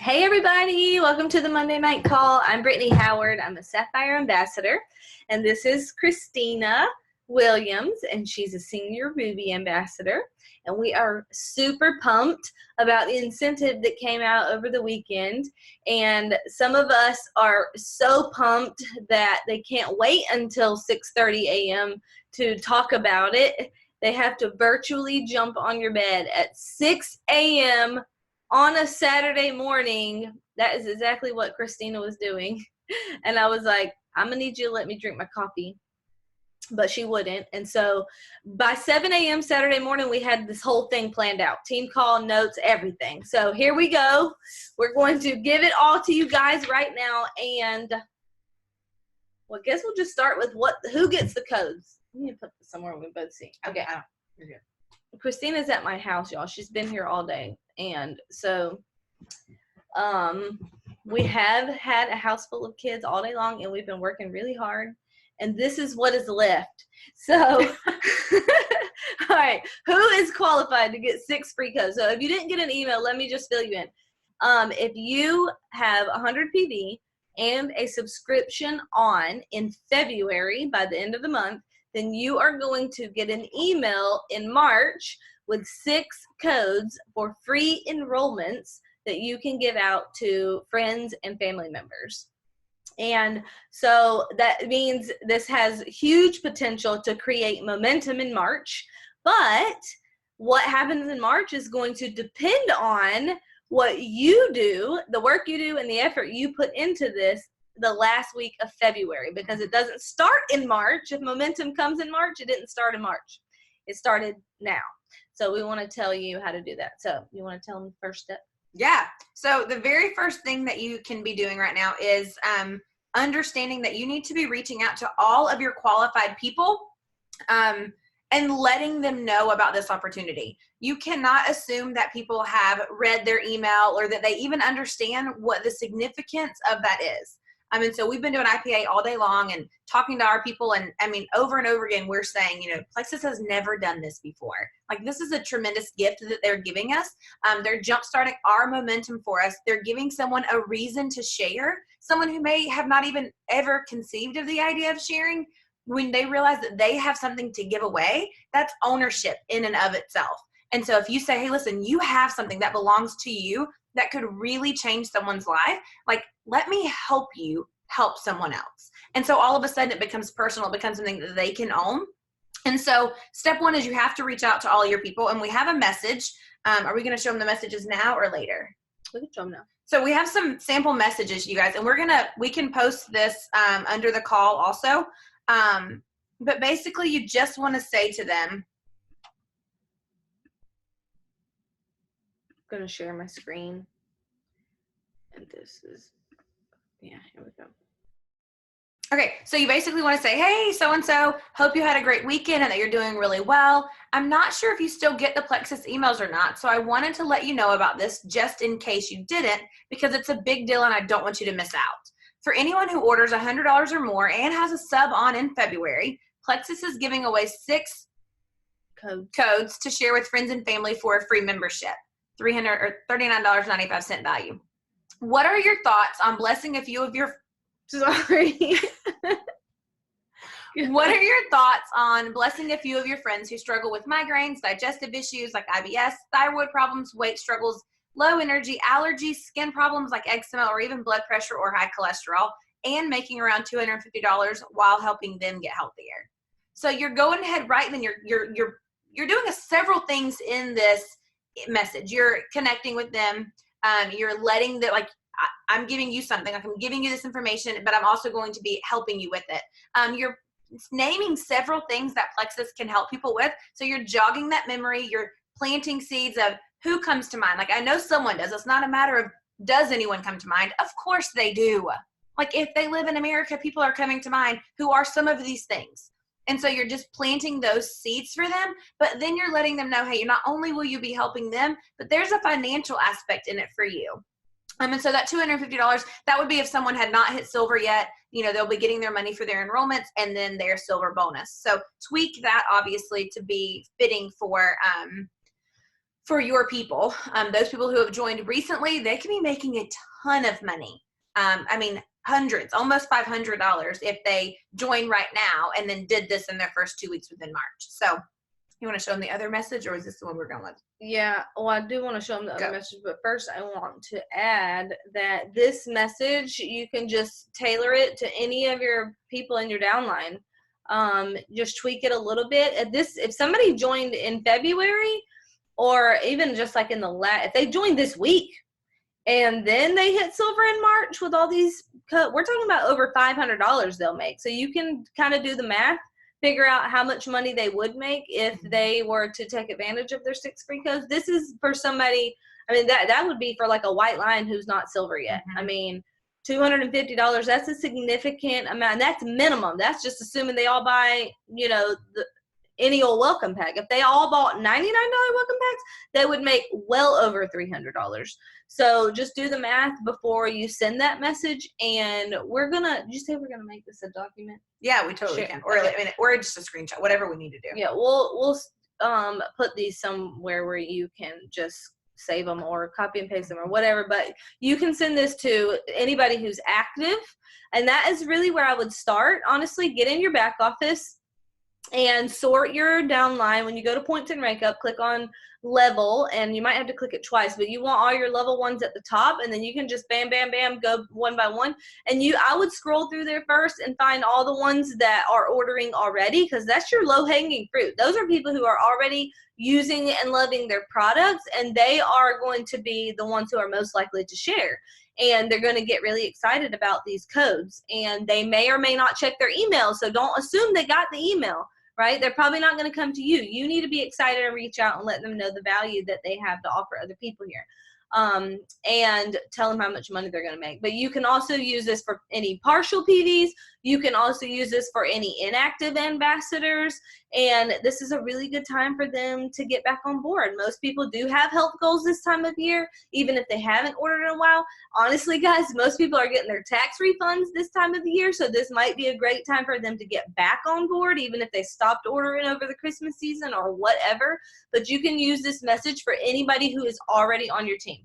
Hey everybody, welcome to the Monday Night Call. I'm Brittany Howard. I'm a Sapphire Ambassador, and this is Christina Williams, and she's a Senior Ruby Ambassador. And we are super pumped about the incentive that came out over the weekend. And some of us are so pumped that they can't wait until 6:30 a.m. to talk about it. They have to virtually jump on your bed at 6 a.m. on a Saturday morning. That is exactly what Christina was doing. And I was like, I'm going to need you to let me drink my coffee. But she wouldn't. And so by 7 a.m. Saturday morning, we had this whole thing planned out. Team call, notes, everything. So here we go. We're going to give it all to you guys right now. And well, I guess we'll just start with who gets the codes. Let me put this somewhere we both see. Okay. You're good. Christina's at my house, y'all. She's been here all day. And so we have had a house full of kids all day long, and we've been working really hard. And this is what is left. So, all right, who is qualified to get 6 free codes? So if you didn't get an email, let me just fill you in. If you have 100 PV and a subscription on in February by the end of the month, then you are going to get an email in March with 6 codes for free enrollments that you can give out to friends and family members. And so that means this has huge potential to create momentum in March. But what happens in March is going to depend on what you do, the work you do, and the effort you put into this the last week of February, because it doesn't start in March. If momentum comes in March, it didn't start in March. It started now. So we want to tell you how to do that. So you want to tell them the first step? Yeah. So the very first thing that you can be doing right now is understanding that you need to be reaching out to all of your qualified people and letting them know about this opportunity. You cannot assume that people have read their email or that they even understand what the significance of that is. And so we've been doing IPA all day long and talking to our people. And I mean, over and over again, we're saying, Plexus has never done this before. Like, this is a tremendous gift that they're giving us. They're jumpstarting our momentum for us. They're giving someone a reason to share, someone who may have not even ever conceived of the idea of sharing. When they realize that they have something to give away, that's ownership in and of itself. And so if you say, hey, listen, you have something that belongs to you that could really change someone's life, like, let me help you help someone else. And so all of a sudden it becomes personal, it becomes something that they can own. And so step 1 is you have to reach out to all your people. And we have a message. Are we going to show them the messages now or later? We can show them now. So we have some sample messages, you guys, and we can post this under the call also. But basically you just want to say to them, I'm going to share my screen. And this is, yeah, here we go. Okay, so you basically want to say, hey, so-and-so, hope you had a great weekend and that you're doing really well. I'm not sure if you still get the Plexus emails or not, so I wanted to let you know about this just in case you didn't, because it's a big deal and I don't want you to miss out. For anyone who orders $100 or more and has a sub on in February, Plexus is giving away 6 codes to share with friends and family for a free membership, $39.95 value. What are your thoughts on blessing a few of your What are your thoughts on blessing a few of your friends who struggle with migraines, digestive issues like IBS, thyroid problems, weight struggles, low energy, allergies, skin problems like eczema, or even blood pressure or high cholesterol, and making around $250 while helping them get healthier? So you're going ahead, right? Then you're doing several things in this message. You're connecting with them. You're letting them, like, I'm giving you something. Like, I'm giving you this information, but I'm also going to be helping you with it. You're naming several things that Plexus can help people with. So you're jogging that memory. You're planting seeds of who comes to mind. Like, I know someone does. It's not a matter of does anyone come to mind. Of course they do. Like, if they live in America, people are coming to mind who are some of these things. And so you're just planting those seeds for them, but then you're letting them know, hey, not only will you be helping them, but there's a financial aspect in it for you. And so that $250, that would be if someone had not hit silver yet, they'll be getting their money for their enrollments and then their silver bonus. So tweak that obviously to be fitting for for your people, those people who have joined recently, they can be making a ton of money. I mean, hundreds, almost $500 if they join right now and then did this in their first 2 weeks within March. So you want to show them the other message, or is this the one we're going with? Yeah, well, I do want to show them the other message, but first I want to add that this message, you can just tailor it to any of your people in your downline. Just tweak it a little bit. If somebody joined in February, or even just like in if they joined this week and then they hit silver in March with all these we're talking about over $500 they'll make. So you can kind of do the math, figure out how much money they would make if they were to take advantage of their 6 free codes. This is for somebody, I mean, that would be for like a white line who's not silver yet. I mean, $250, that's a significant amount. And that's minimum. That's just assuming they all buy, any old welcome pack. If they all bought $99 welcome packs, they would make well over $300. So just do the math before you send that message. And did you say we're gonna make this a document? Yeah, we totally can. Or just a screenshot, whatever we need to do. Yeah, we'll put these somewhere where you can just save them or copy and paste them or whatever. But you can send this to anybody who's active, and that is really where I would start. Honestly, get in your back office and sort your downline. When you go to points and rank up, click on level, and you might have to click it twice, but you want all your level ones at the top, and then you can just bam, bam, bam, go one by one. And I would scroll through there first and find all the ones that are ordering already, because that's your low-hanging fruit. Those are people who are already using and loving their products, and they are going to be the ones who are most likely to share. And they're going to get really excited about these codes, and they may or may not check their email. So don't assume they got the email, right? They're probably not going to come to you. You need to be excited and reach out and let them know the value that they have to offer other people here. And tell them how much money they're going to make. But you can also use this for any partial PVs. You can also use this for any inactive ambassadors. And this is a really good time for them to get back on board. Most people do have health goals this time of year, even if they haven't ordered in a while. Honestly, guys, most people are getting their tax refunds this time of the year. So this might be a great time for them to get back on board, even if they stopped ordering over the Christmas season or whatever. But you can use this message for anybody who is already on your team.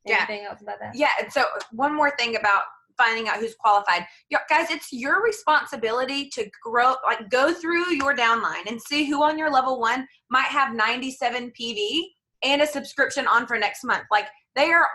Anything else about that? Yeah. And so one more thing about finding out who's qualified. Guys, it's your responsibility to go through your downline and see who on your level 1 might have 97 PV and a subscription on for next month. Like, they are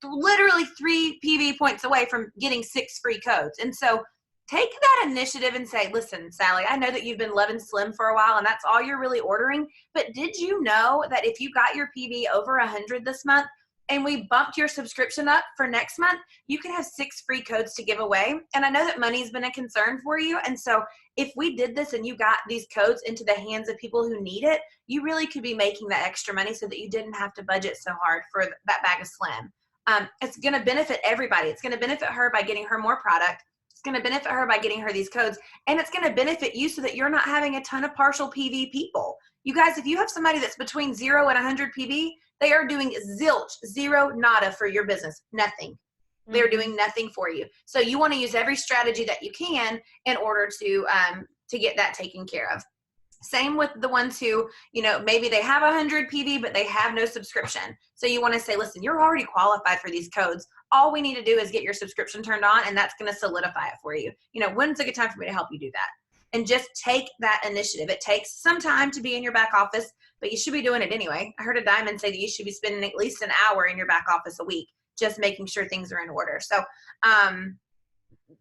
literally 3 PV points away from getting 6 free codes. And so take that initiative and say, listen, Sally, I know that you've been loving Slim for a while and that's all you're really ordering, but did you know that if you got your PV over 100 this month, and we bumped your subscription up for next month, you can have 6 free codes to give away. And I know that money's been a concern for you. And so if we did this and you got these codes into the hands of people who need it, you really could be making that extra money so that you didn't have to budget so hard for that bag of Slim. It's going to benefit everybody. It's going to benefit her by getting her more product. It's going to benefit her by getting her these codes. And it's going to benefit you so that you're not having a ton of partial PV people. You guys, if you have somebody that's between 0 and 100 PV, they are doing zilch, zero, nada for your business. Nothing. They're doing nothing for you. So you want to use every strategy that you can in order to get that taken care of. Same with the ones who, maybe they have 100 PV, but they have no subscription. So you want to say, listen, you're already qualified for these codes. All we need to do is get your subscription turned on, and that's going to solidify it for you. When's a good time for me to help you do that? And just take that initiative. It takes some time to be in your back office, but you should be doing it anyway. I heard a diamond say that you should be spending at least an hour in your back office a week, just making sure things are in order. So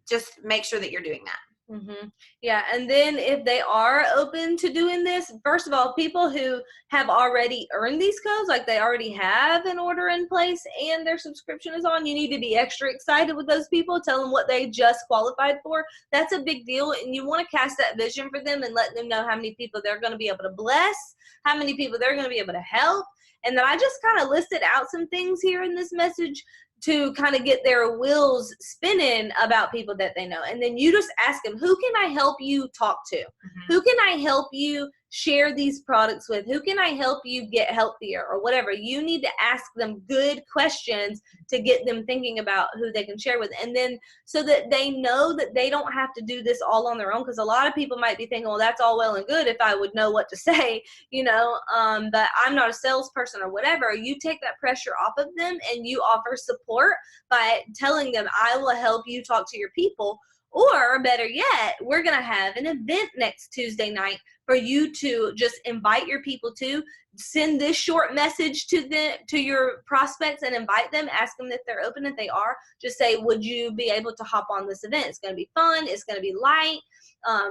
just make sure that you're doing that. Mm-hmm. Yeah, and then if they are open to doing this, first of all, people who have already earned these codes, like they already have an order in place and their subscription is on, you need to be extra excited with those people. Tell them what they just qualified for. That's a big deal, and you want to cast that vision for them and let them know how many people they're going to be able to bless, how many people they're going to be able to help. And then I just kind of listed out some things here in this message to kind of get their wheels spinning about people that they know. And then you just ask them, who can I help you talk to? Mm-hmm. Who can I help you share these products with? Who can I help you get healthier or whatever? You need to ask them good questions to get them thinking about who they can share with. And then so that they know that they don't have to do this all on their own, because a lot of people might be thinking, well, that's all well and good if I would know what to say, but I'm not a salesperson or whatever. You take that pressure off of them and you offer support by telling them, I will help you talk to your people. Or better yet, we're going to have an event next Tuesday night for you to just invite your people to. Send this short message to your prospects and invite them. Ask them if they're open. If they are, just say, would you be able to hop on this event? It's going to be fun. It's going to be light.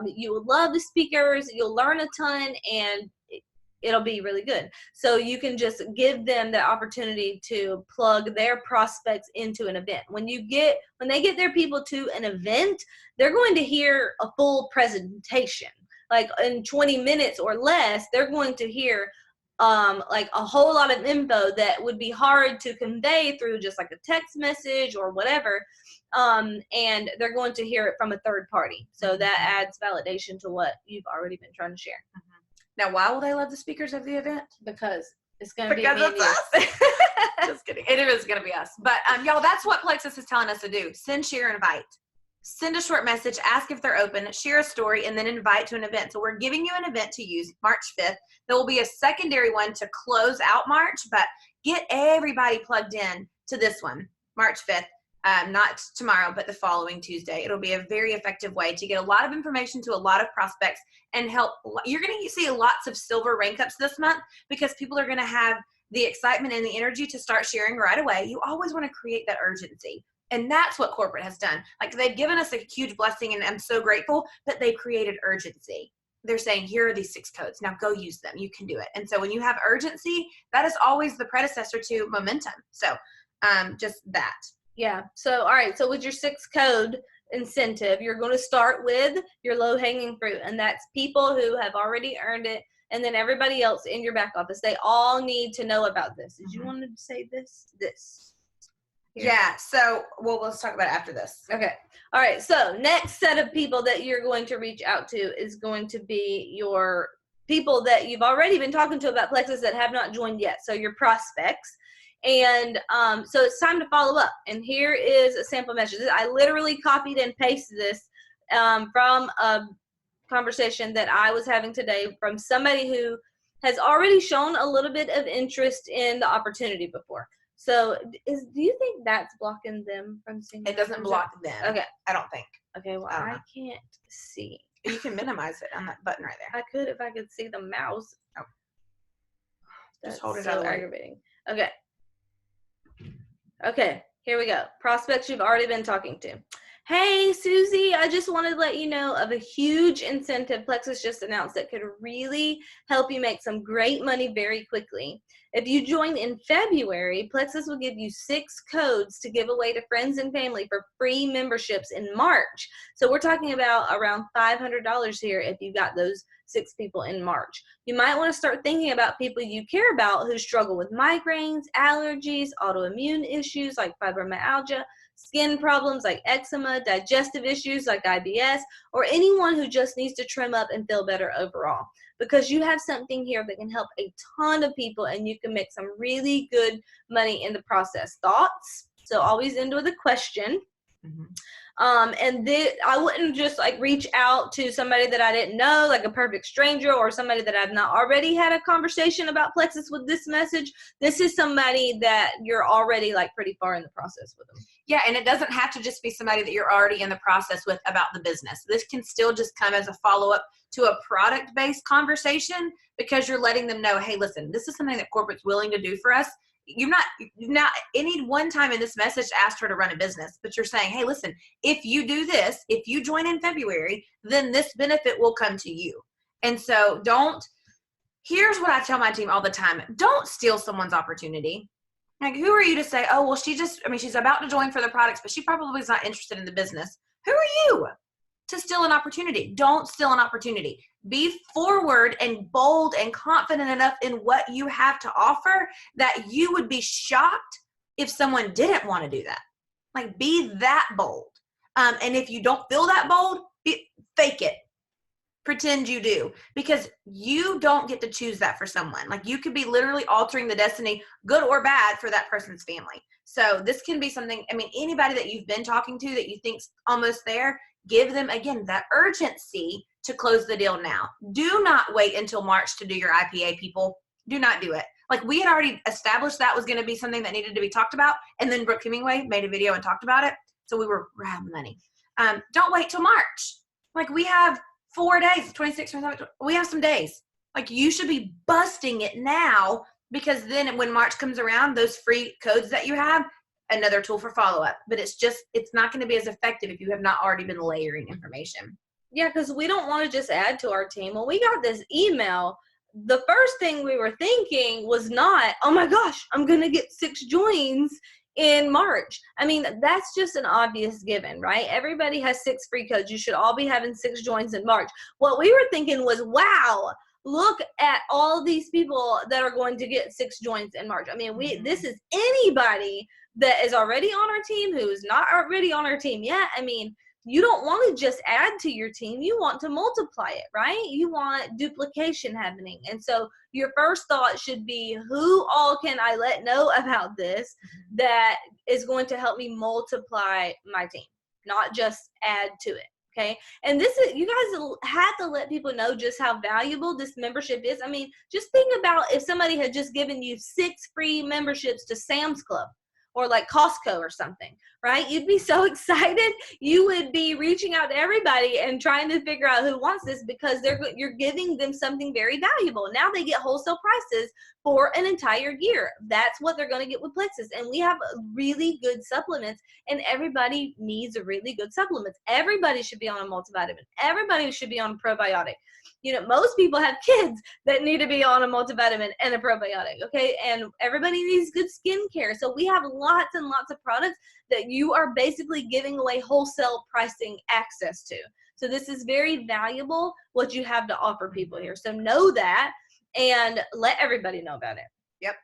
You will love the speakers. You'll learn a ton, and it'll be really good. So you can just give them the opportunity to plug their prospects into an event. When they get their people to an event, they're going to hear a full presentation. Like in 20 minutes or less, they're going to hear like a whole lot of info that would be hard to convey through just like a text message or whatever. And they're going to hear it from a third party. So that adds validation to what you've already been trying to share. Now, why will they love the speakers of the event? Because it's going to be because me and it's you. us. Just kidding. It is going to be us. But y'all, that's what Plexus is telling us to do. Send, share, invite. Send a short message, ask if they're open, share a story, and then invite to an event. So we're giving you an event to use March 5th. There will be a secondary one to close out March, but get everybody plugged in to this one, March 5th. Not tomorrow, but the following Tuesday. It'll be a very effective way to get a lot of information to a lot of prospects and help. You're going to see lots of silver rank ups this month because people are going to have the excitement and the energy to start sharing right away. You always want to create that urgency. And that's what corporate has done. Like, they've given us a huge blessing, and I'm so grateful, but they've created urgency. They're saying, here are these 6 codes. Now go use them. You can do it. And so when you have urgency, that is always the predecessor to momentum. So just that. Yeah. So, all right. So with your 6 code incentive, you're going to start with your low hanging fruit. And that's people who have already earned it. And then everybody else in your back office, they all need to know about this. Did you want to say this? Here. Yeah. So, well, let's talk about it after this. Okay. All right. So next set of people that you're going to reach out to is going to be your people that you've already been talking to about Plexus that have not joined yet. So your prospects. And so it's time to follow up. And here is a sample message. I literally copied and pasted this from a conversation that I was having today from somebody who has already shown a little bit of interest in the opportunity before. So do you think that's blocking them from seeing? It doesn't block them. Okay. I don't think. Okay, well, I can't see. You can minimize it on that button right there. I could if I could see the mouse. Oh. That's Just hold it so out of the way. aggravating. Okay. Okay, here we go. Prospects you've already been talking to. Hey, Susie, I just wanted to let you know of a huge incentive Plexus just announced that could really help you make some great money very quickly. If you join in February, Plexus will give you 6 codes to give away to friends and family for free memberships in March. So we're talking about around $500 here if you got those 6 people in March. You might want to start thinking about people you care about who struggle with migraines, allergies, autoimmune issues like fibromyalgia, skin problems like eczema, digestive issues like IBS, or anyone who just needs to trim up and feel better overall. Because you have something here that can help a ton of people and you can make some really good money in the process. Thoughts? So always end with a question. Mm-hmm. I wouldn't just like reach out to somebody that I didn't know, like a perfect stranger or somebody that I've not already had a conversation about Plexus with this message. This is somebody that you're already like pretty far in the process with them. Yeah, and it doesn't have to just be somebody that you're already in the process with about the business. This can still just come as a follow-up to a product-based conversation because you're letting them know, hey, listen, this is something that corporate's willing to do for us. You've not any one time in this message asked her to run a business, but you're saying, hey, listen, if you do this, if you join in February, then this benefit will come to you. And so here's what I tell my team all the time. Don't steal someone's opportunity. Like, who are you to say, oh, well, she's about to join for the products, but she probably is not interested in the business. Who are you to steal an opportunity? Don't steal an opportunity. Be forward and bold and confident enough in what you have to offer that you would be shocked if someone didn't want to do that. Like, be that bold. And if you don't feel that bold, fake it. pretend you do, because you don't get to choose that for someone. Like, you could be literally altering the destiny, good or bad, for that person's family. So this can be something, I mean, anybody that you've been talking to that you think's almost there, give them, again, that urgency to close the deal now. Do not wait until March to do your IPA, people. Do not do it. Like, we had already established that was going to be something that needed to be talked about, and then Brooke Hemingway made a video and talked about it, so we were right on the money. Don't wait till March. Like, we have 4 days, 26, 27, we have some days. Like, you should be busting it now, because then when March comes around, those free codes that you have, another tool for follow-up. But it's not going to be as effective if you have not already been layering information. Yeah, because we don't want to just add to our team. When we got this email, the first thing we were thinking was not, oh my gosh, I'm going to get 6 joins in March. I mean, that's just an obvious given, right? Everybody has 6 free codes. You should all be having 6 joins in March. What we were thinking was, wow, look at all these people that are going to get 6 joins in March. I mean, this is anybody that is already on our team who is not already on our team yet. I mean, you don't want to just add to your team. You want to multiply it, right? You want duplication happening. And so your first thought should be, who all can I let know about this that is going to help me multiply my team, not just add to it. Okay. And this is, you guys have to let people know just how valuable this membership is. I mean, just think about if somebody had just given you 6 free memberships to Sam's Club or like Costco or something, right? You'd be so excited. You would be reaching out to everybody and trying to figure out who wants this, because you're giving them something very valuable. Now they get wholesale prices for an entire year. That's what they're going to get with Plexus. And we have really good supplements, and everybody needs a really good supplements. Everybody should be on a multivitamin. Everybody should be on a probiotic. You know, most people have kids that need to be on a multivitamin and a probiotic, okay? And everybody needs good skincare. So we have lots and lots of products that you are basically giving away wholesale pricing access to. So this is very valuable, what you have to offer people here. So know that and let everybody know about it. Yep.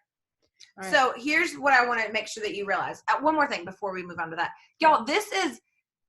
Right. So here's what I want to make sure that you realize. One more thing before we move on to that. Y'all, this is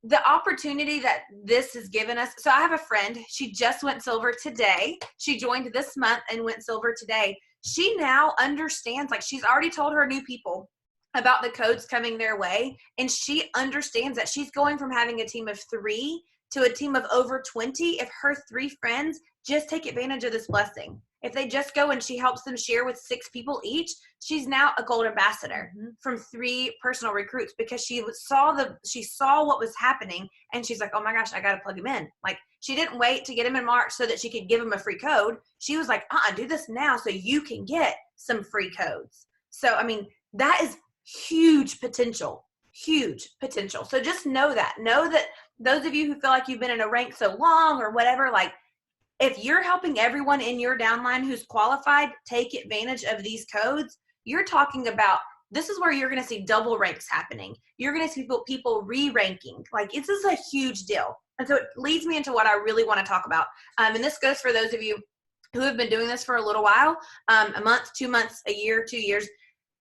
the opportunity that this has given us. So I have a friend, she just went silver today. She joined this month and went silver today. She now understands, like, she's already told her new people about the codes coming their way. And she understands that she's going from having a team of 3 to a team of over 20 if her 3 friends just take advantage of this blessing. If they just go and she helps them share with 6 people each, she's now a gold ambassador from 3 personal recruits, because she saw what was happening, and she's like, oh my gosh, I got to plug him in. Like, she didn't wait to get him in March so that she could give him a free code. She was like, do this now so you can get some free codes. So, I mean, that is huge potential. So just know that those of you who feel like you've been in a rank so long or whatever, like, if you're helping everyone in your downline who's qualified take advantage of these codes, you're talking about, this is where you're going to see double ranks happening. You're going to see people re-ranking. Like, this is a huge deal. And so it leads me into what I really want to talk about. And this goes for those of you who have been doing this for a little while, a month, 2 months, a year, 2 years.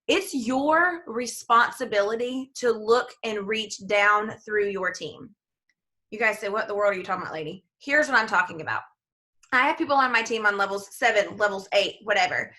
It's your responsibility to look and reach down through your team. You guys say, what in the world are you talking about, lady? Here's what I'm talking about. I have people on my team on levels 7, levels 8, whatever.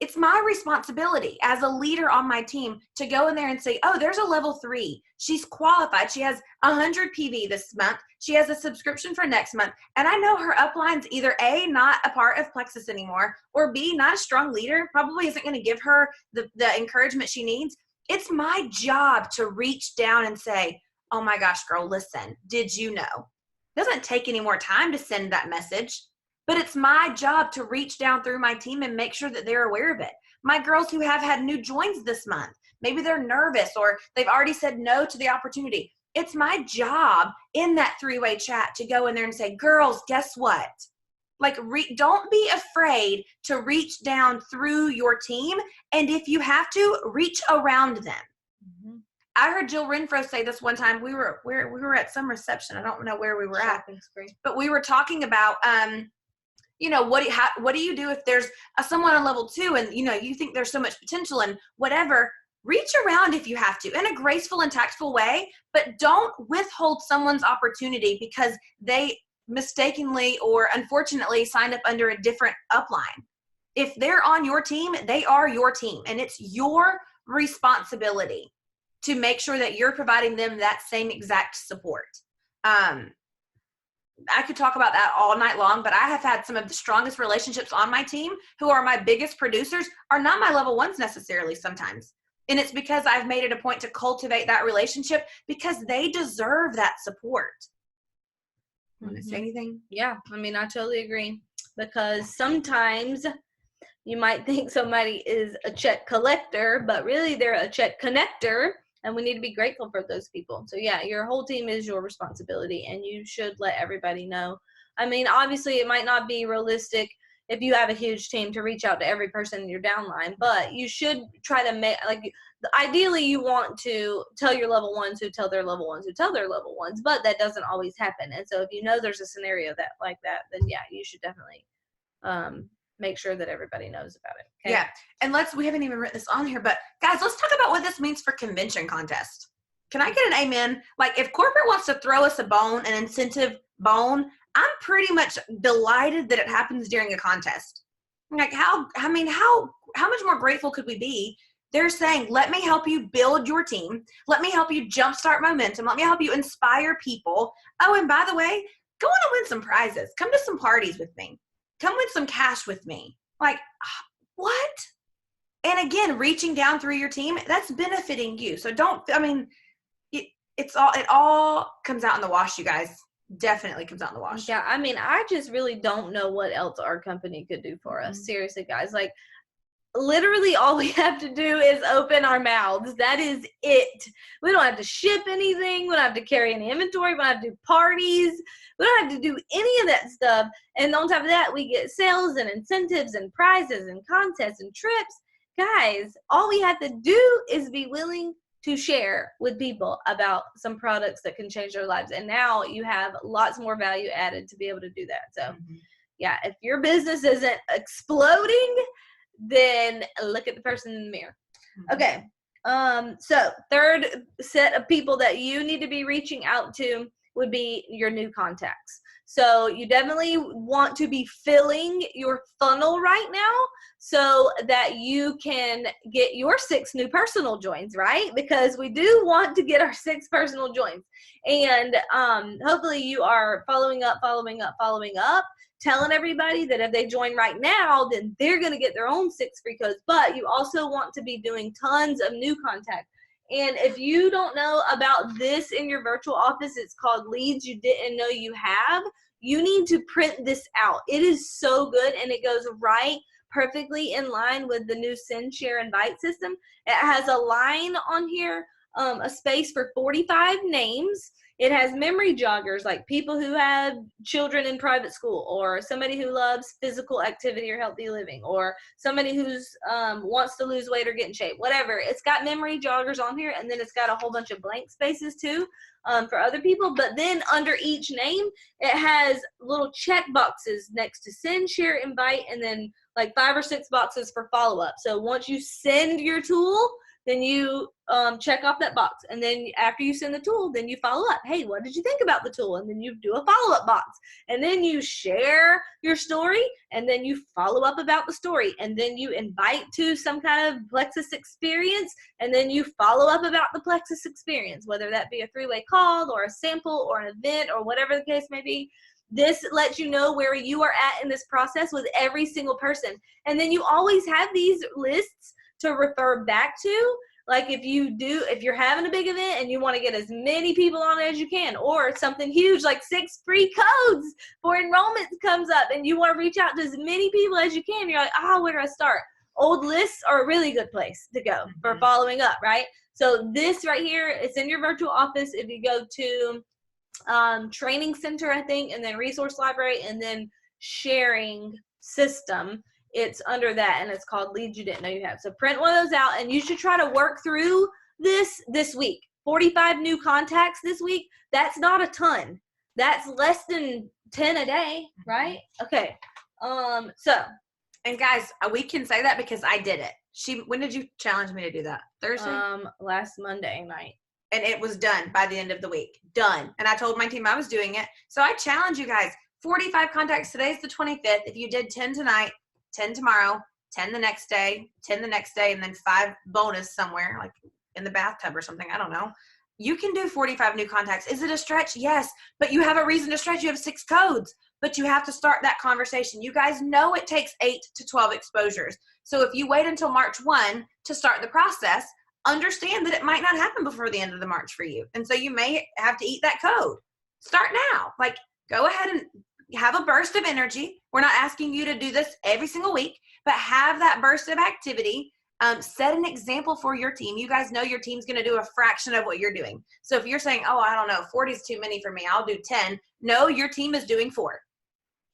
It's my responsibility as a leader on my team to go in there and say, oh, there's a level 3. She's qualified. She has 100 PV this month. She has a subscription for next month. And I know her upline's either A, not a part of Plexus anymore, or B, not a strong leader, probably isn't going to give her the encouragement she needs. It's my job to reach down and say, oh my gosh, girl, listen, did you know? It doesn't take any more time to send that message, but it's my job to reach down through my team and make sure that they're aware of it. My girls who have had new joins this month, maybe they're nervous or they've already said no to the opportunity. It's my job in that 3-way chat to go in there and say, girls, guess what? Like, don't be afraid to reach down through your team. And if you have to, reach around them. Mm-hmm. I heard Jill Renfro say this one time. We were at some reception. I don't know where we were at, but we were talking about, what do you do if there's someone on level 2 and, you think there's so much potential and whatever. Reach around if you have to in a graceful and tactful way, but don't withhold someone's opportunity because they mistakenly or unfortunately signed up under a different upline. If they're on your team, they are your team, and it's your responsibility to make sure that you're providing them that same exact support. I could talk about that all night long, but I have had some of the strongest relationships on my team who are my biggest producers are not my level ones necessarily sometimes. And it's because I've made it a point to cultivate that relationship because they deserve that support. Want to say anything? Yeah, I mean, I totally agree, because sometimes you might think somebody is a check collector, but really they're a check connector, and we need to be grateful for those people. So yeah, your whole team is your responsibility, and you should let everybody know. I mean, obviously it might not be realistic if you have a huge team to reach out to every person in your downline, but you should try to make, like, ideally you want to tell your level ones who tell their level ones who tell their level ones, but that doesn't always happen. And so if you know there's a scenario that like that, then yeah, you should definitely make sure that everybody knows about it. Okay? Yeah. And we haven't even written this on here, but guys, let's talk about what this means for convention contest. Can I get an amen? Like, if corporate wants to throw us a bone, an incentive bone, I'm pretty much delighted that it happens during a contest. Like, how much more grateful could we be? They're saying, let me help you build your team. Let me help you jumpstart momentum. Let me help you inspire people. Oh, and by the way, go on and win some prizes. Come to some parties with me. Come win some cash with me. Like, what? And again, reaching down through your team, that's benefiting you. So it all comes out in the wash, you guys. Definitely comes out in the wash. Yeah, I mean, I just really don't know what else our company could do for us. Seriously, guys. Like, literally all we have to do is open our mouths. That is it. We don't have to ship anything. We don't have to carry any inventory. We don't have to do parties. We don't have to do any of that stuff. And on top of that, we get sales and incentives and prizes and contests and trips. Guys, all we have to do is be willing to share with people about some products that can change their lives. And now you have lots more value added to be able to do that. So yeah, if your business isn't exploding, then look at the person in the mirror. Okay. So third set of people that you need to be reaching out to would be your new contacts. So you definitely want to be filling your funnel right now so that you can get your 6 new personal joins, right? Because we do want to get our 6 personal joins. And hopefully you are following up, telling everybody that if they join right now, then they're going to get their own 6 free codes. But you also want to be doing tons of new contacts. And if you don't know about this in your virtual office, it's called Leads You Didn't Know You Have. You need to print this out. It is so good, and it goes right perfectly in line with the new Send, Share, Invite system. It has a line on here, a space for 45 names. It has memory joggers, like people who have children in private school, or somebody who loves physical activity or healthy living, or somebody who's wants to lose weight or get in shape, whatever. It's got memory joggers on here, and then it's got a whole bunch of blank spaces too for other people. But then under each name, it has little check boxes next to Send, Share, Invite, and then like 5 or 6 boxes for follow-up. So once you send your tool, then you check off that box. And then after you send the tool, then you follow up. Hey, what did you think about the tool? And then you do a follow-up box. And then you share your story, and then you follow up about the story. And then you invite to some kind of Plexus experience, and then you follow up about the Plexus experience, whether that be a 3-way call or a sample or an event or whatever the case may be. This lets you know where you are at in this process with every single person. And then you always have these lists to refer back to. Like if you're having a big event and you want to get as many people on it as you can, or something huge like 6 free codes for enrollment comes up and you want to reach out to as many people as you can, you're like, where do I start? Old lists are a really good place to go for following up, right? So this right here, it's in your virtual office. If you go to training center, I think, and then resource library, and then sharing system, it's under that, and it's called Leads You Didn't Know You Have. So print one of those out, and you should try to work through this week. 45 new contacts this week. That's not a ton. That's less than 10 a day, right? Okay. So, and guys, we can say that because I did it. When did you challenge me to do that? Thursday? Last Monday night. and it was done by the end of the week. Done. And I told my team I was doing it. So I challenge you guys, 45 contacts. Today's the 25th. If you did 10 tonight, 10 tomorrow, 10 the next day, 10 the next day, and then 5 bonus somewhere, like in the bathtub or something. I don't know. You can do 45 new contacts. Is it a stretch? Yes. But you have a reason to stretch. You have 6 codes. But you have to start that conversation. You guys know it takes 8 to 12 exposures. So if you wait until March 1 to start the process, understand that it might not happen before the end of the March for you. And so you may have to eat that code. Start now. Like, go ahead and have a burst of energy. We're not asking you to do this every single week, but have that burst of activity. Set an example for your team. You guys know your team's going to do a fraction of what you're doing. So if you're saying, oh, I don't know, 40 is too many for me, I'll do 10. No, your team is doing 4.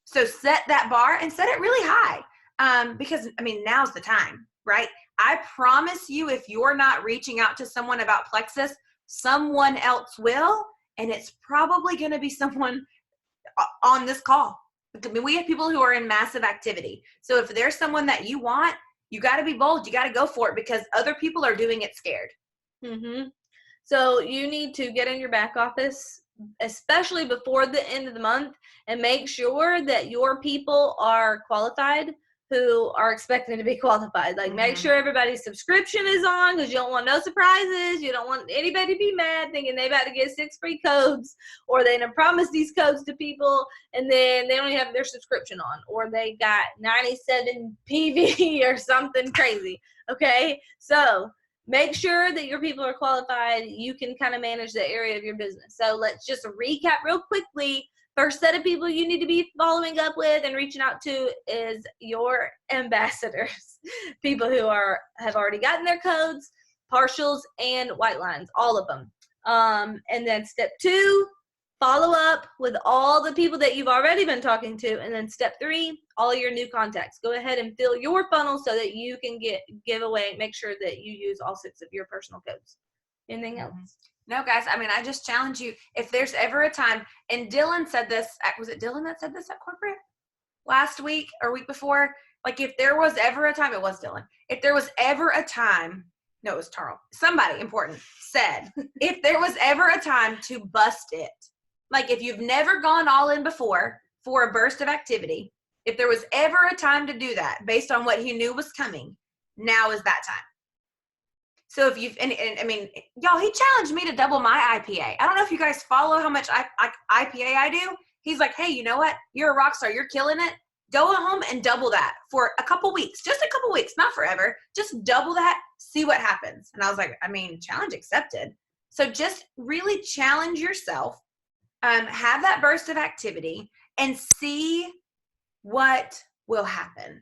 So set that bar and set it really high. Because, I mean, now's the time, right? I promise you, if you're not reaching out to someone about Plexus, someone else will, and it's probably going to be someone on this call. I mean, we have people who are in massive activity. So if there's someone that you want, you got to be bold. You got to go for it because other people are doing it scared. Mm-hmm. So you need to get in your back office, especially before the end of the month, and make sure that your people are qualified who are expecting to be qualified. Like, make sure everybody's subscription is on, because you don't want no surprises. You don't want anybody to be mad thinking they about to get 6 free codes, or they done promised these codes to people and then they don't even have their subscription on, or they got 97 PV or something crazy. Okay, so make sure that your people are qualified. You can kind of manage the area of your business. So let's just recap real quickly. First set of people you need to be following up with and reaching out to is your ambassadors, people who have already gotten their codes, partials, and white lines, all of them. And then step 2, follow up with all the people that you've already been talking to. And then step 3, all your new contacts. Go ahead and fill your funnel so that you can give away, make sure that you use all 6 of your personal codes. Anything else? No, guys, I mean, I just challenge you, if there's ever a time, and Dylan said this, was it Dylan that said this at corporate last week or week before? Like, if there was ever a time, it was Dylan. If there was ever a time, no, it was Tarl. Somebody important said, if there was ever a time to bust it, like if you've never gone all in before for a burst of activity, if there was ever a time to do that based on what he knew was coming, now is that time. So if you've, and I mean, y'all, he challenged me to double my IPA. I don't know if you guys follow how much IPA I do. He's like, hey, you know what? You're a rock star. You're killing it. Go home and double that for a couple weeks, just a couple weeks, not forever. Just double that, see what happens. And I was like, I mean, challenge accepted. So just really challenge yourself, have that burst of activity and see what will happen.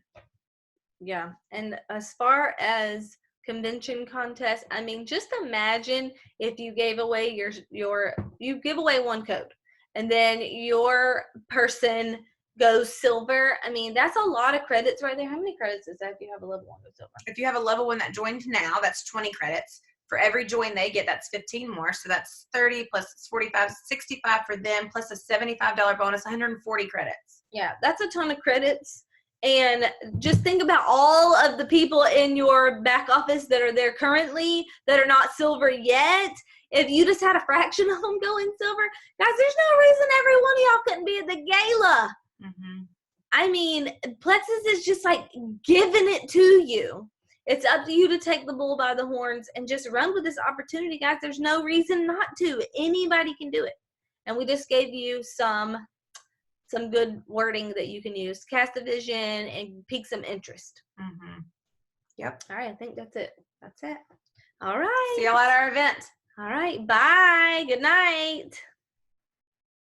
Yeah. And as far as convention contest, I mean, just imagine if you gave away you give away 1 code and then your person goes silver. I mean, that's a lot of credits right there. How many credits is that if you have a level 1 go silver? If you have a level 1 that joined now, that's 20 credits. For every join they get, that's 15 more. So that's 30 plus 45, 65 for them, plus a $75 bonus, 140 credits. Yeah, that's a ton of credits. And just think about all of the people in your back office that are there currently that are not silver yet. If you just had a fraction of them going silver, guys, there's no reason every one of y'all couldn't be at the gala. I mean, Plexus is just like giving it to you. It's up to you to take the bull by the horns and just run with this opportunity, guys. There's no reason not to. Anybody can do it. And we just gave you some good wording that you can use. Cast a vision and pique some interest. Yep. All right. I think that's it. That's it. All right. See y'all at our event. All right. Bye. Good night.